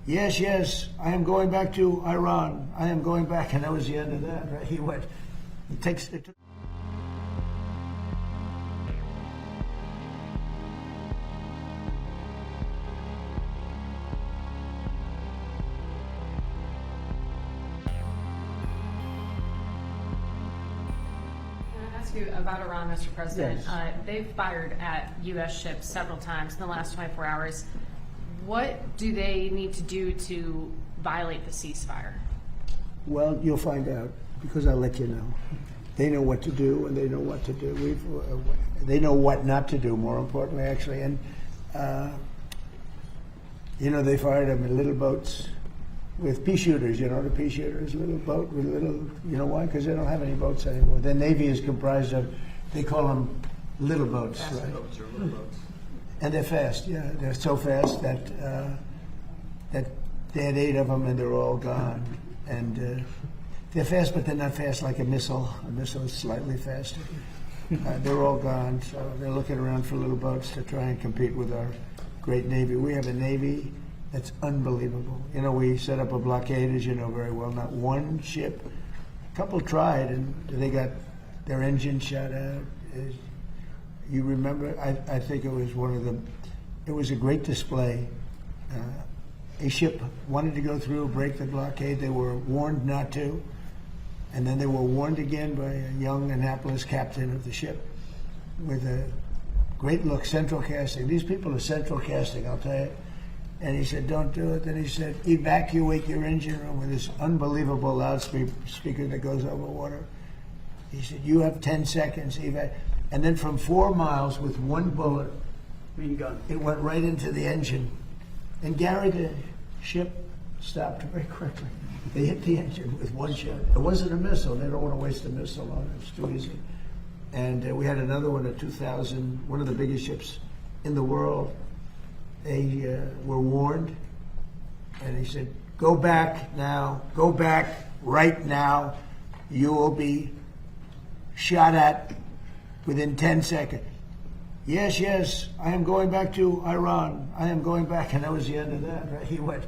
Yes, yes, I am going back to Iran. I am going back, and that was the end of that. Right? He went. It took. About Iran, Mr. President. Yes. They've fired at U.S. ships several times in the last 24 hours. What do they need to do to violate the ceasefire? Well, you'll find out, because I'll let you know. They know what to do, and they know what to do. They know what not to do, more importantly, actually. And, they fired them in little boats with pea shooters, the pea shooters, little boat with little, why? Because they don't have any boats anymore. The Navy is comprised of, they call them little boats, fast right? Boats or little boats. And they're fast, yeah. They're so fast that they had 8 of them and they're all gone. And they're fast, but they're not fast like a missile. A missile is slightly faster. They're all gone, so they're looking around for little boats to try and compete with our great Navy. We have a Navy that's unbelievable. We set up a blockade, as you know very well. Not one ship. A couple tried, and they got their engine shot out. You remember? I think it was it was a great display. A ship wanted to go through, break the blockade. They were warned not to, and then they were warned again by a young Annapolis captain of the ship with a great look, central casting. These people are central casting, I'll tell you. And he said, don't do it. Then he said, evacuate your engine room with this unbelievable loudspeaker that goes over water. He said, you have 10 seconds. And then from 4 miles with one bullet, it went right into the engine. And Gary, the ship stopped very quickly. They hit the engine with one shot. It wasn't a missile. They don't want to waste a missile on it. It's too easy. And we had another one at 2000, one of the biggest ships in the world. They were warned, and he said, go back now, go back right now. You will be shot at within 10 seconds. Yes, yes, I am going back to Iran. I am going back, and that was the end of that. Right? He went.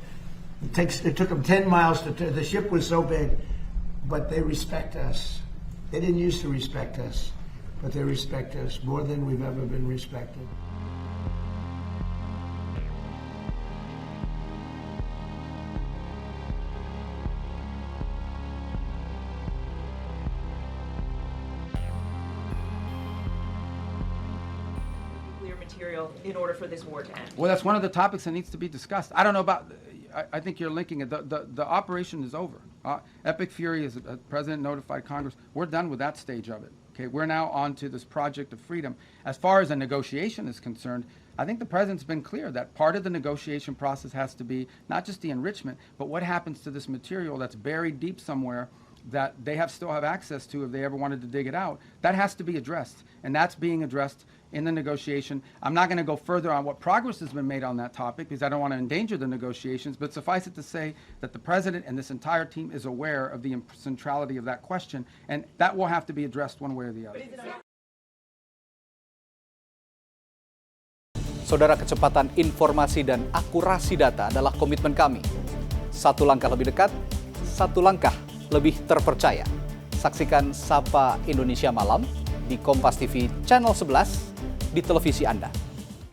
It took him 10 miles to turn. The ship was so big, but they respect us. They didn't used to respect us, but they respect us more than we've ever been respected. Material in order for this war to end? Well, that's one of the topics that needs to be discussed. I don't know about, I think you're linking it. The operation is over. Epic Fury, as the President notified Congress, we're done with that stage of it. Okay, we're now on to this project of freedom. As far as a negotiation is concerned, I think the President's been clear that part of the negotiation process has to be not just the enrichment, but what happens to this material that's buried deep somewhere that they still have access to if they ever wanted to dig it out. That has to be addressed, and that's being addressed in the negotiation. I'm not going to go further on what progress has been made on that topic because I don't want to endanger the negotiations, but suffice it to say that the President and this entire team is aware of the centrality of that question, and that will have to be addressed one way or the other. Saudara, kecepatan informasi dan akurasi data adalah komitmen kami. Satu langkah lebih dekat, satu langkah lebih terpercaya. Saksikan Sapa Indonesia Malam di Kompas TV Channel 11 di televisi Anda.